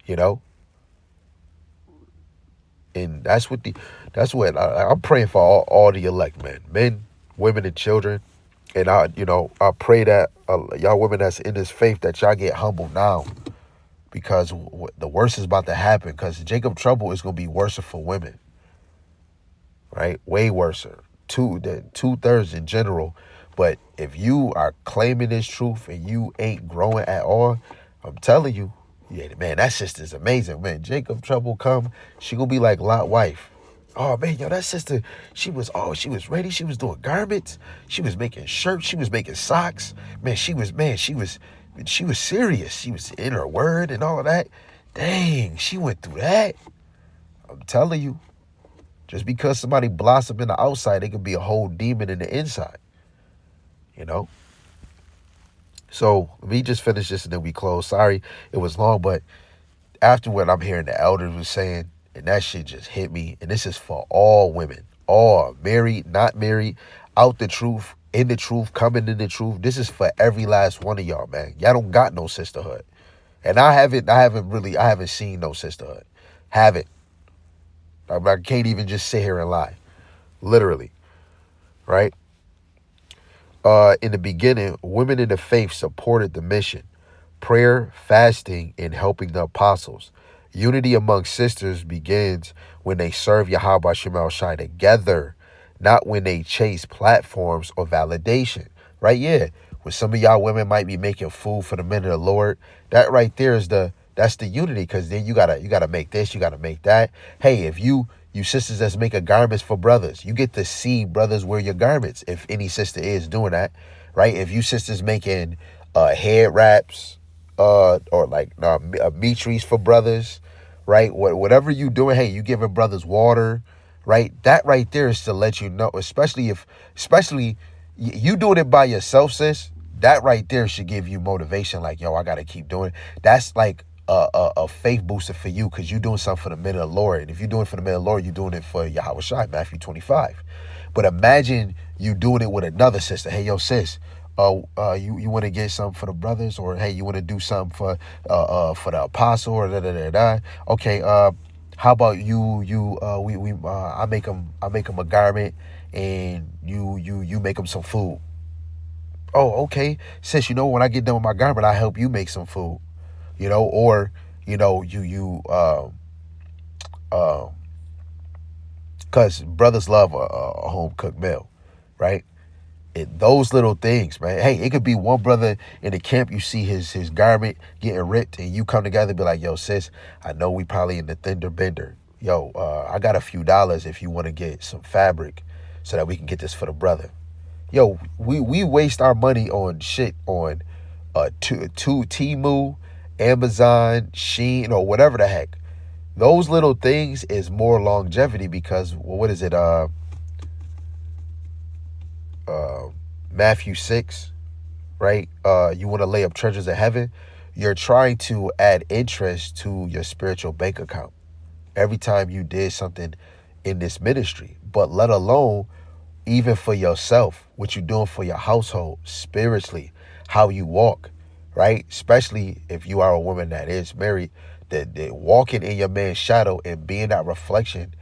you know? And that's what I'm praying for, all the elect, man, men, women, and children. And I pray that y'all women that's in this faith, that y'all get humble now, because the worst is about to happen. Because Jacob trouble is going to be worse for women, right? Way worse, two-thirds in general. But if you are claiming this truth and you ain't growing at all, I'm telling you, yeah, man, that sister's amazing, man. Jacob trouble come, she gonna be like Lot wife. Oh man, yo, that sister, she was ready. She was doing garments. She was making shirts. She was making socks. Man, she was serious. She was in her word and all of that. Dang, she went through that. I'm telling you, just because somebody blossom in the outside, they could be a whole demon in the inside, you know? So let me just finish this and then we close. Sorry, it was long, but after what I'm hearing the elders was saying, and that shit just hit me. And this is for all women, all married, not married, out the truth, in the truth, coming in the truth. This is for every last one of y'all, man. Y'all don't got no sisterhood. And I haven't seen no sisterhood. Haven't. I can't even just sit here and lie. Literally. Right? In the beginning, women in the faith supported the mission. Prayer, fasting, and helping the apostles. Unity among sisters begins when they serve Yahweh Shema Shai together, not when they chase platforms or validation. Right? Yeah. When some of y'all women might be making food for the men of the Lord, that right there is that's the unity, because then you gotta make this, you gotta make that. Hey, if you sisters that's making garments for brothers, you get to see brothers wear your garments, if any sister is doing that, right? If you sisters making head wraps, or like meat for brothers, right? Whatever you doing, hey, you giving brothers water, right? That right there is to let you know, especially you doing it by yourself, sis. That right there should give you motivation. Like, yo, I got to keep doing it. That's like a faith booster for you, because you're doing something for the men of the Lord. And if you're doing it for the men of the Lord, you're doing it for Yahweh Shai, Matthew 25. But imagine you doing it with another sister. Hey, yo, sis, you want to get something for the brothers, or hey, you want to do something for the apostle, or da da da da. Okay, how about I make them a garment, and you make them some food. Oh, okay. Sis, when I get done with my garment, I help you make some food, or, because brothers love a home cooked meal, right? Those little things, man. Hey, it could be one brother in the camp, you see his garment getting ripped, and you come together and be like, yo, sis, I know we probably in the tender bender. Yo, I got a few dollars if you want to get some fabric so that we can get this for the brother. Yo, we waste our money on shit on to Temu, Amazon, Shein, or whatever the heck. Those little things is more longevity because, well, what is it? Uh, Matthew 6, right? You want to lay up treasures of heaven. You're trying to add interest to your spiritual bank account every time you did something in this ministry, but let alone even for yourself, what you're doing for your household, spiritually, how you walk, right? Especially if you are a woman that is married, that walking in your man's shadow and being that reflection,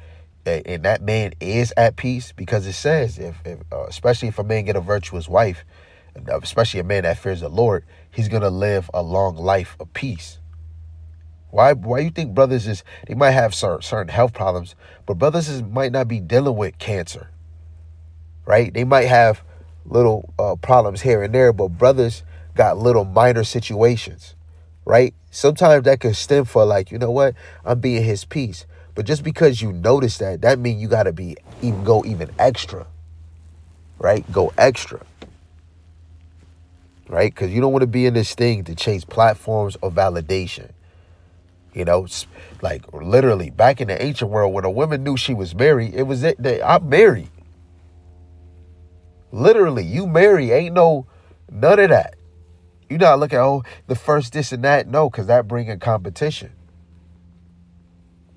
and that man is at peace, because it says, if especially if a man get a virtuous wife, especially a man that fears the Lord, he's gonna live a long life of peace. Why you think brothers is, they might have certain health problems, but brothers might not be dealing with cancer, right? They might have little problems here and there, but brothers got little minor situations, right? Sometimes that could stem for like, you know what, I'm being his peace. But just because you notice that, that means you got to be go even extra, right? Go extra, right? Because you don't want to be in this thing to chase platforms of validation. You know, like literally back in the ancient world, when a woman knew she was married, it was it that I'm married. Literally, you marry, ain't no none of that. You not looking, oh, the first this and that. No, because that bring in competition,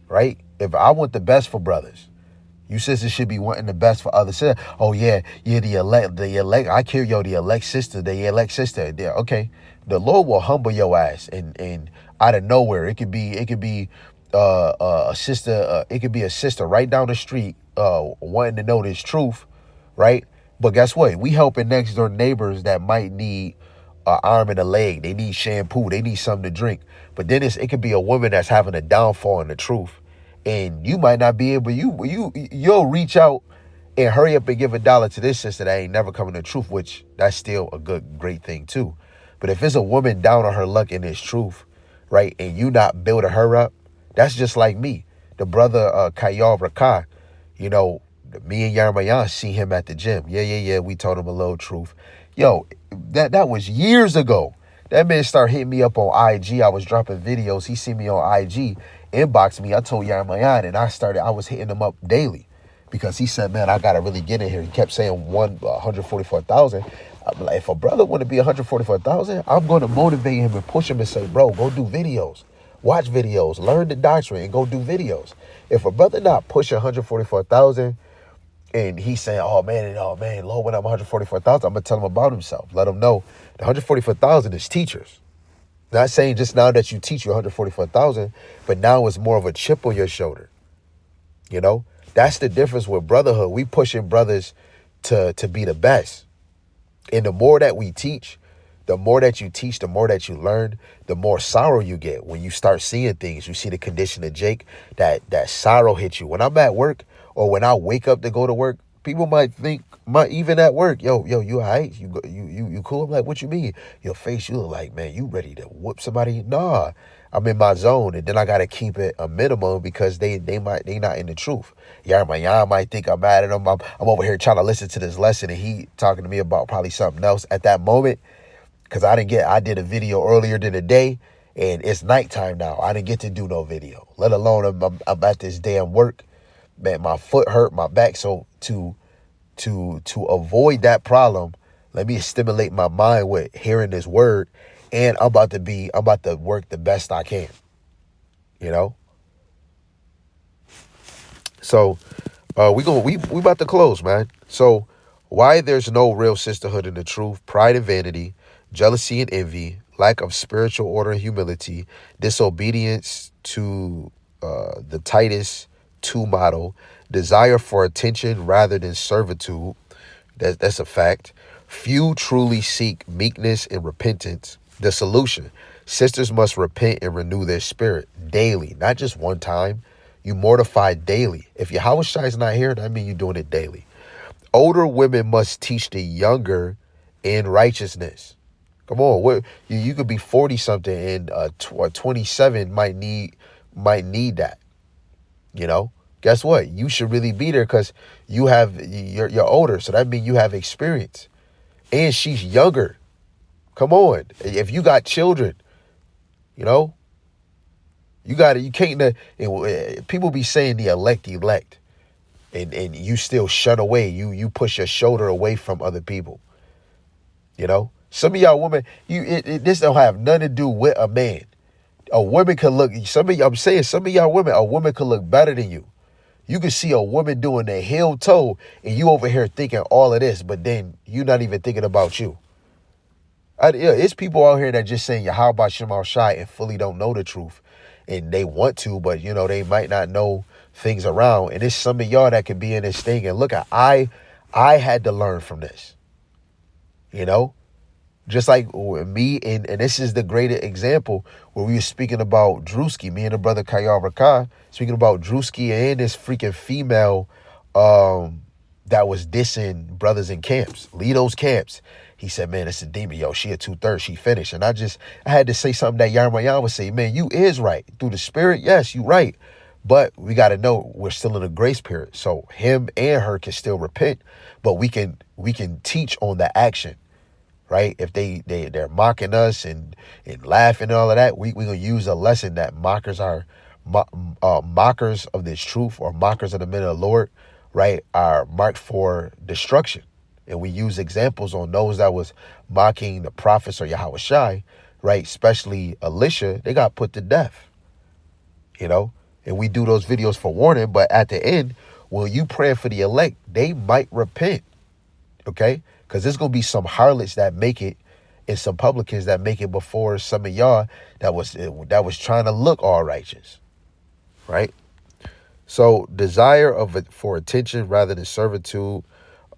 right? If I want the best for brothers, you sisters should be wanting the best for other sisters. Oh yeah, the elect. I care, yo, the elect sister, the elect sister. Yeah, okay. The Lord will humble your ass, and out of nowhere, it could be a sister. It could be a sister right down the street, wanting to know this truth, right? But guess what? We helping next door neighbors that might need an arm and a leg. They need shampoo. They need something to drink. But then it could be a woman that's having a downfall in the truth, and you might not be able. You'll reach out and hurry up and give $1 to this sister that ain't never coming to truth, which that's still a great thing too. But if it's a woman down on her luck in this truth, right, and you not building her up, that's just like me, the brother Kayal Rakah, you know, me and Yarmayan see him at the gym. Yeah. We told him a little truth. Yo, that was years ago. That man started hitting me up on IG. I was dropping videos. He see me on IG, inboxed me. I told Yarmayan, and I was hitting him up daily because he said, man, I got to really get in here. He kept saying 144,000. I'm like, if a brother want to be 144,000, I'm going to motivate him and push him and say, bro, go do videos. Watch videos, learn the doctrine, and go do videos. If a brother not pushing 144,000, and he's saying, oh man, Lord, when I'm 144,000, I'm going to tell him about himself. Let him know the 144,000 is teachers. Not saying just now that you teach you 144,000, but now it's more of a chip on your shoulder. You know, that's the difference with brotherhood. We pushing brothers to be the best. And the more that we teach, the more that you teach, the more that you learn, the more sorrow you get. When you start seeing things, you see the condition of Jake, that sorrow hits you. When I'm at work or when I wake up to go to work, people might think, even at work, yo, you all right? You cool? I'm like, what you mean? Your face, you look like, man, you ready to whoop somebody? Nah, I'm in my zone, and then I gotta keep it a minimum because they not in the truth. Yeah, my y'all might think I'm mad at him. I'm over here trying to listen to this lesson, and he talking to me about probably something else at that moment. Cause I did a video earlier than the day, and it's nighttime now. I didn't get to do no video, let alone I'm at this damn work. Man, my foot hurt, my back. So to avoid that problem, let me stimulate my mind with hearing this word, and I'm about to work the best I can, you know? So we about to close, man. So why there's no real sisterhood in the truth: pride and vanity, jealousy and envy, lack of spiritual order and humility, disobedience to the Titus 2 model, desire for attention rather than servitude. That's a fact. Few truly seek meekness and repentance. The solution: sisters must repent and renew their spirit daily, not just one time. You mortify daily. If your house is not here, that means you're doing it daily. Older women must teach the younger in righteousness. Come on, what you could be 40 something and 27 might need that, you know? Guess what? You should really be there because you're older. So that means you have experience. And she's younger. Come on. If you got children, you know, you can't, people be saying the elect. And you still shun away. You push your shoulder away from other people. You know? Some of y'all women, this don't have nothing to do with a man. A woman could look, I'm saying some of y'all women, a woman could look better than you. You can see a woman doing the heel toe and you over here thinking all of this, but then you not even thinking about you. It's people out here that just saying Yahweh Shema Shai and fully don't know the truth. And they want to, but they might not know things around. And it's some of y'all that could be in this thing. And look, I had to learn from this. Just like me, and this is the greater example where we were speaking about Drewski, me and the brother Kayar Rakah, speaking about Drewski and this freaking female that was dissing brothers in camps, Lito's camps. He said, man, it's a demon, yo. She a 2/3, she finished. And I had to say something that Yarmayan would say, man, you is right. Through the spirit, yes, you right. But we got to know we're still in a grace period. So him and her can still repent, but we can teach on the action. Right? If they're mocking us and laughing and all of that, we're going to use a lesson that mockers are mockers of this truth, or mockers of the men of the Lord, right, are marked for destruction. And we use examples on those that was mocking the prophets or Yahweh Shai, right? Especially Elisha, they got put to death, and we do those videos for warning. But at the end, when you pray for the elect, they might repent. Okay? Because there's going to be some harlots that make it and some publicans that make it before some of y'all that was trying to look all righteous. Right? So desire for attention rather than servitude.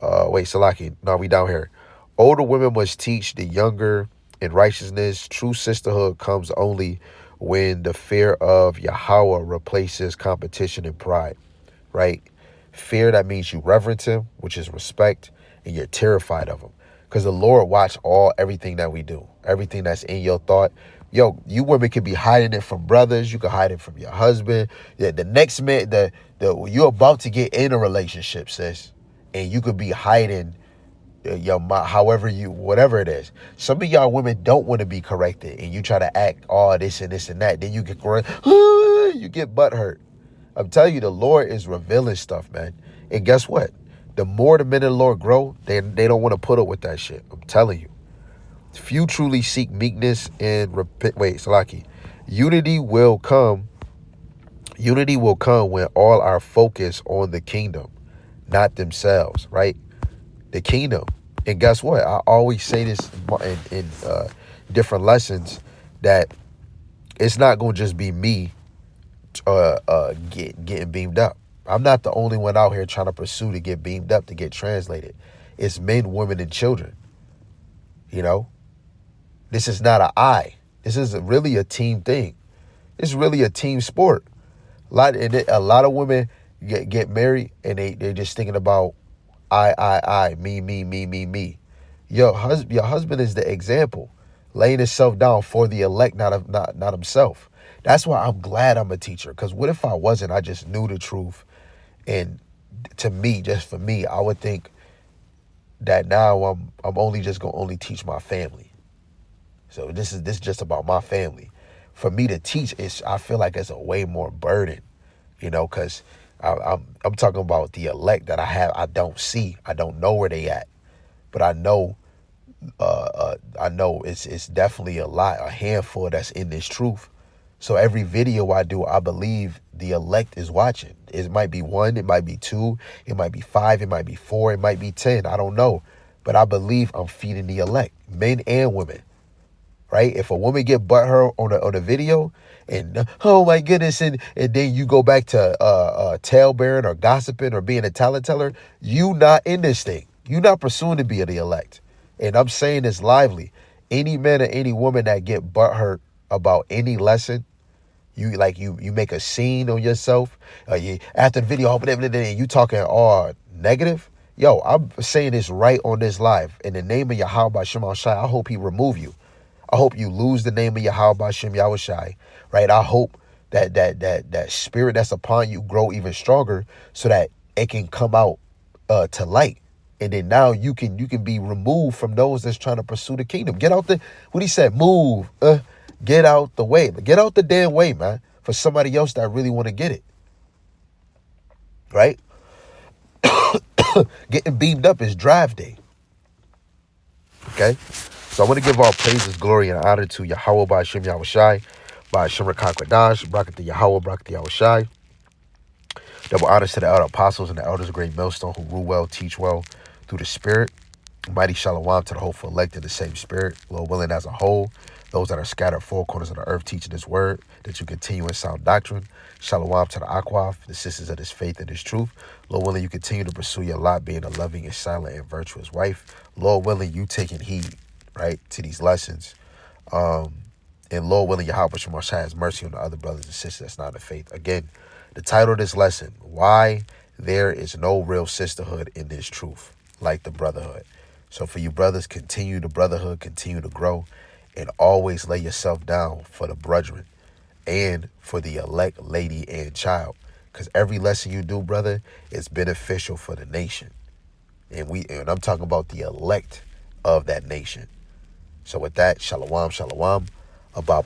Salaki. No, we down here. Older women must teach the younger in righteousness. True sisterhood comes only when the fear of Yahweh replaces competition and pride. Right? Fear, that means you reverence him, which is respect. And you're terrified of him, because the Lord watch everything that we do, everything that's in your thought. Yo, you women could be hiding it from brothers. You can hide it from your husband. Yeah, the next man, you're about to get in a relationship, sis, and you could be hiding whatever it is. Some of y'all women don't want to be corrected, and you try to act all this and this and that. Then you get correct, you get butt hurt. I'm telling you, the Lord is revealing stuff, man. And guess what? The more the men of the Lord grow, they don't want to put up with that shit. I'm telling you. Few truly seek meekness and Salaki. Unity will come when all are focused on the kingdom, not themselves, right? The kingdom. And guess what? I always say this in different lessons, that it's not going to just be me getting beamed up. I'm not the only one out here trying to pursue to get beamed up, to get translated. It's men, women, and children. This is not an I. This is really a team thing. It's really a team sport. A lot of women get married and they're just thinking about I, me. Your husband is the example, laying himself down for the elect, not himself. That's why I'm glad I'm a teacher. Because what if I wasn't? I just knew the truth. And to me, just for me, I would think that now I'm only just gonna teach my family. So this is just about my family. For me to teach, I feel like it's a way more burden, because I'm talking about the elect that I don't see, I don't know where they at, but I know it's definitely a handful that's in this truth. So every video I do, I believe the elect is watching. It might be 1, it might be 2, it might be 5, it might be 4, it might be 10. I don't know. But I believe I'm feeding the elect, men and women. Right? If a woman get butthurt on a video and, oh my goodness, and then you go back to talebearing or gossiping or being a talent teller, you not in this thing. You not pursuing to be the elect. And I'm saying this lively. Any man or any woman that get butthurt about any lesson, you make a scene on yourself, after the video, and you talking all negative. Yo, I'm saying this right on this live. In the name of Yahweh Shema Shai, I hope he remove you. I hope you lose the name of Yahweh Shem Yahweh Shai, right? I hope that spirit that's upon you grow even stronger, so that it can come out to light. And then now you can be removed from those that's trying to pursue the kingdom. Get out the, what he said, move, get out the way. Get out the damn way, man, for somebody else that really want to get it. Right? Getting beamed up is drive day. Okay? So I want to give all praises, glory, and honor to Yahweh by Hashem Yahushai, by Hashem Rakakwadash, Brakata Yahweh, Brakata Yahushai. Double honors to the elder apostles and the elders of Great Millstone who rule well, teach well through the Spirit. Mighty shalom to the hopeful elect in the same Spirit, Lord willing as a whole. Those that are scattered four corners of the earth teaching this word, that you continue in sound doctrine. Shalom to the Akwaf, the sisters of this faith and this truth. Lord willing, you continue to pursue your lot, being a loving and silent and virtuous wife. Lord willing, you taking heed, right, to these lessons. And Lord willing, Yahweh Shemashai has mercy on the other brothers and sisters that's not in the faith. Again, the title of this lesson, why there is no real sisterhood in this truth, like the brotherhood. So for you brothers, continue the brotherhood, continue to grow, and always lay yourself down for the brethren and for the elect lady and child. Because every lesson you do, brother, is beneficial for the nation. And I'm talking about the elect of that nation. So with that, shalom, shalom, about